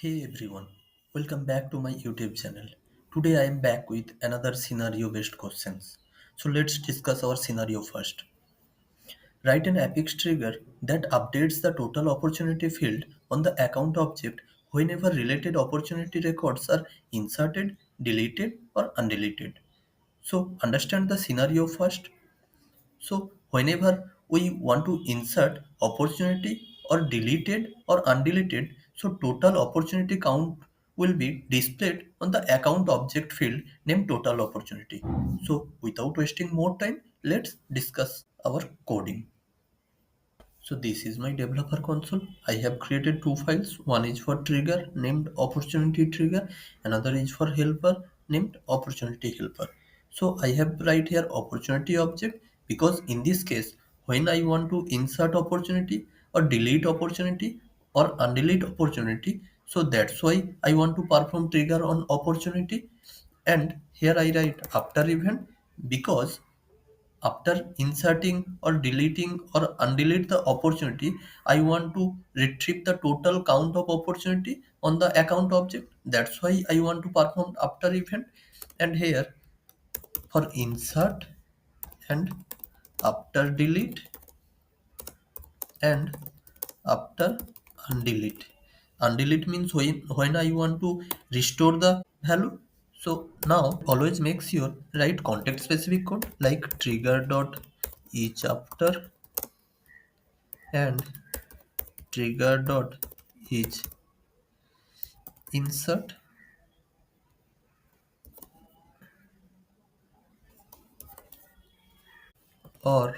Hey everyone, welcome back to my YouTube channel. Today I am back with another scenario based questions. So let's discuss our scenario first. Write an Apex trigger that updates the total opportunity field on the account object whenever related opportunity records are inserted, deleted, or undeleted. So understand the scenario first. So whenever we want to insert opportunity or deleted or undeleted, so total opportunity count will be displayed on the account object field named total opportunity. So without wasting more time, let's discuss our coding. So this is my developer console. I have created two files. One is for trigger named opportunity trigger. Another is for helper named opportunity helper. So I have right here opportunity object because in this case, when I want to insert opportunity or delete opportunity or undelete opportunity, so that's why I want to perform trigger on opportunity. And here I write after event because after inserting or deleting or undelete the opportunity, I want to retrieve the total count of opportunity on the account object. That's why I want to perform after event. And here for insert and after delete and after undelete. Undelete means when I want to restore the value. So now always make sure write context specific code like trigger dot each after and trigger dot each insert or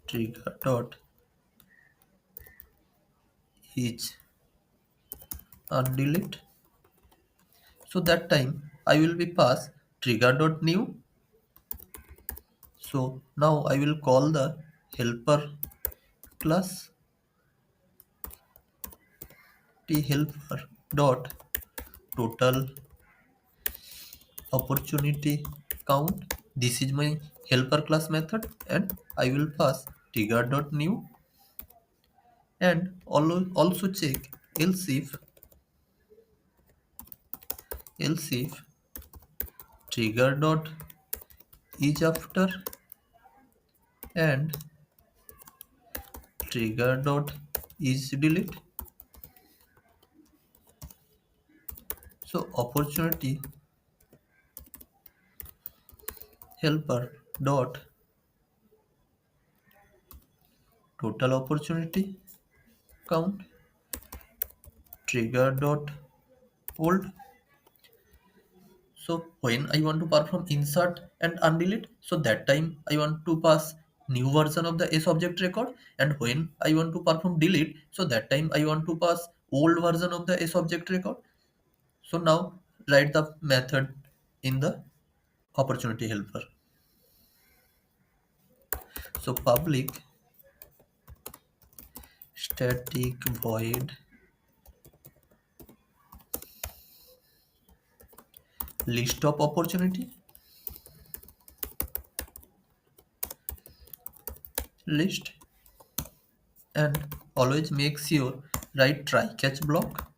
trigger dot each undelete. So that time I will be pass trigger dot new. So now I will call the helper class t helper dot total opportunity count. This is my helper class method and I will pass trigger dot new and also check else if trigger dot each after and trigger dot is delete. So opportunity helper dot total opportunity count trigger dot old. So when I want to perform insert and undelete, so that time I want to pass new version of the S object record, and when I want to perform delete, so that time I want to pass old version of the S object record. So now write the method in the opportunity helper. So public static void list of opportunity list, and always make sure write try catch block.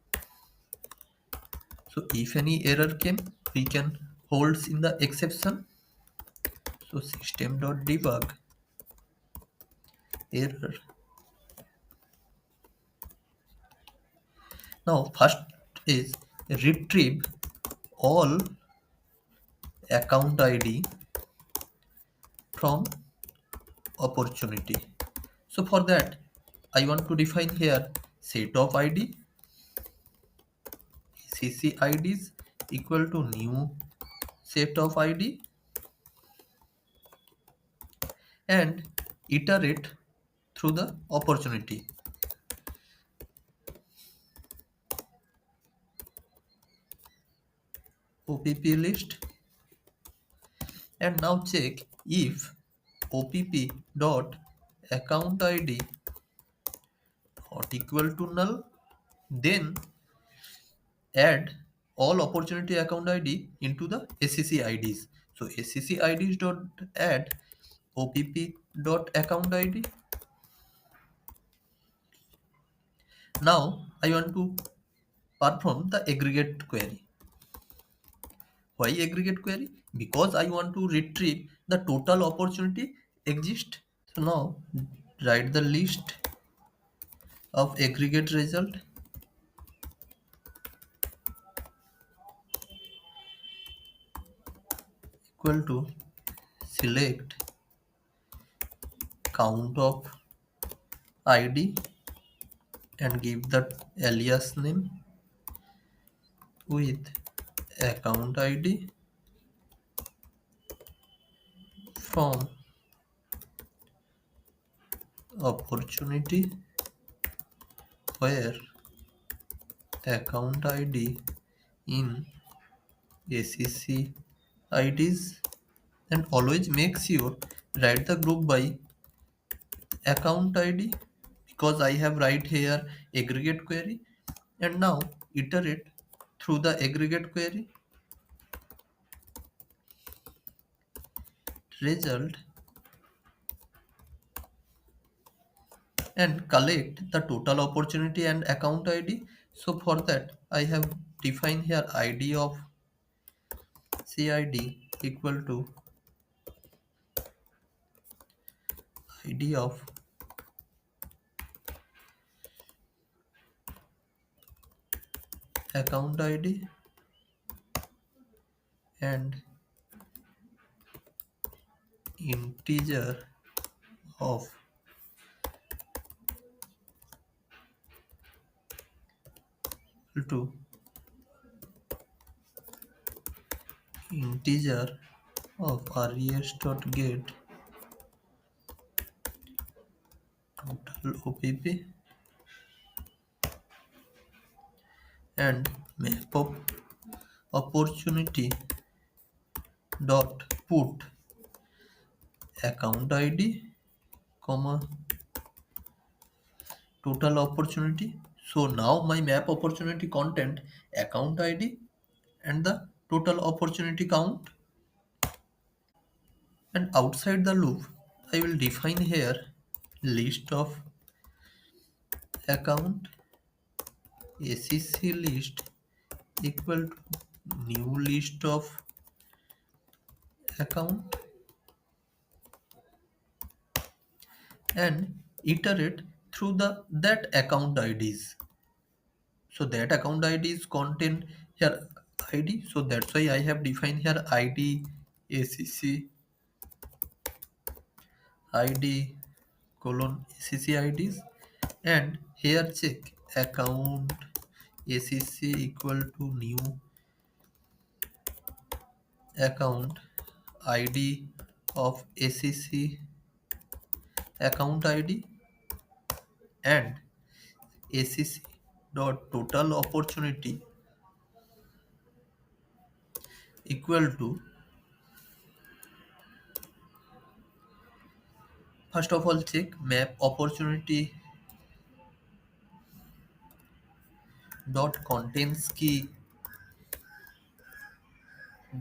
So if any error came, we can holds in the exception. So system.debug error. Now first is retrieve all account ID from opportunity. So for that I want to define here set of ID cc equal to new set of ID and iterate through the opportunity. OPP list, and now check if opp dot account id not equal to null, then add all opportunity account id into the scc ids. So scc ids dot add opp dot account id. Now I want to perform the aggregate query. Why aggregate query? Because I want to retrieve the total opportunity exist. So now write the list of aggregate result equal to select count of id and give the alias name with account id from opportunity where account id in 𝗥𝗍𝗃 IDs, and always make sure write the group by account id because I have write here aggregate query. And now iterate through the aggregate query result and collect the total opportunity and account id. So for that I have defined here id of cid equal to id of account id and integer of equal to integer of res.get total OPP and map of opportunity dot put account id comma total opportunity. So now my map opportunity content account id and the total opportunity count. And outside the loop I will define here list of account acc list equal to new list of account and iterate through the that account IDs. So that account ID is content here ID. So that's why I have defined here ID ACC ID colon ACC IDs and here check account ACC equal to new account ID of ACC account ID and ACC dot total opportunity equal to, first of all check map opportunity dot contains key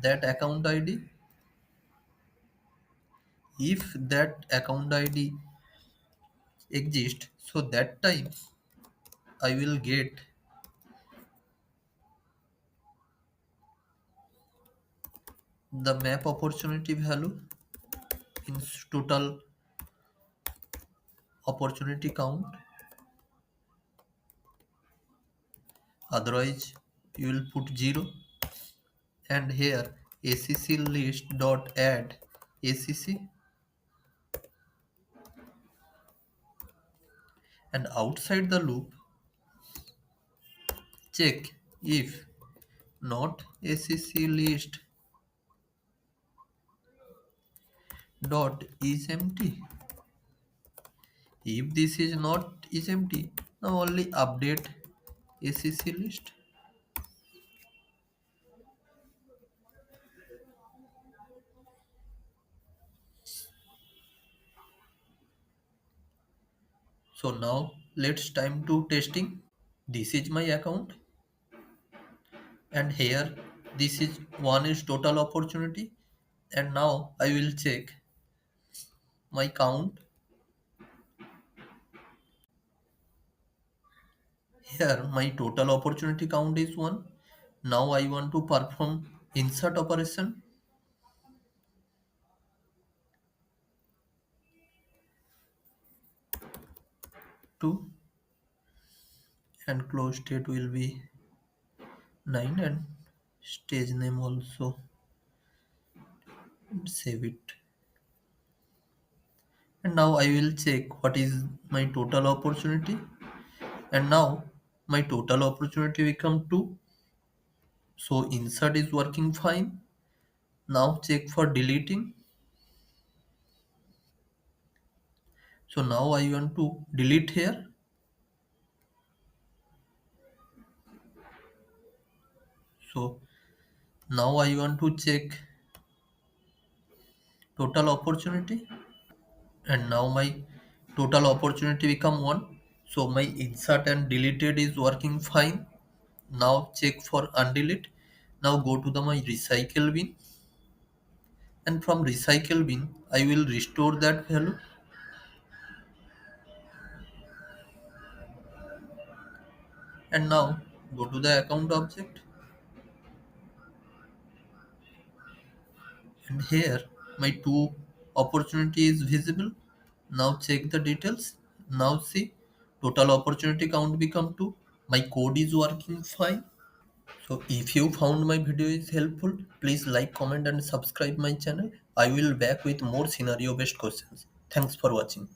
that account ID. If that account ID exists, so that time I will get the map opportunity value in total opportunity count. Otherwise you will put 0 and here acc list dot add acc and outside the loop check if not acc list dot is empty. If this is not is empty, now only update acc list. So now let's time to testing. This is my account and here this is one is total opportunity and now I will check my count. Here my total opportunity count is 1. Now I want to perform insert operation. Two, and close state will be 9, and stage name also save it. And now I will check what is my total opportunity, and now my total opportunity become 2. So insert is working fine. Now check for deleting. So now I want to delete here. So now I want to check total opportunity, and now my total opportunity become 1. So my insert and deleted is working fine. Now check for undelete. Now go to the my recycle bin, and from recycle bin I will restore that value. And now go to the account object, and here my 2 opportunity is visible. Now check the details. Now see, total opportunity count become 2. My code is working fine. So if you found my video is helpful, please like, comment and subscribe my channel. I will back with more scenario based questions. Thanks for watching.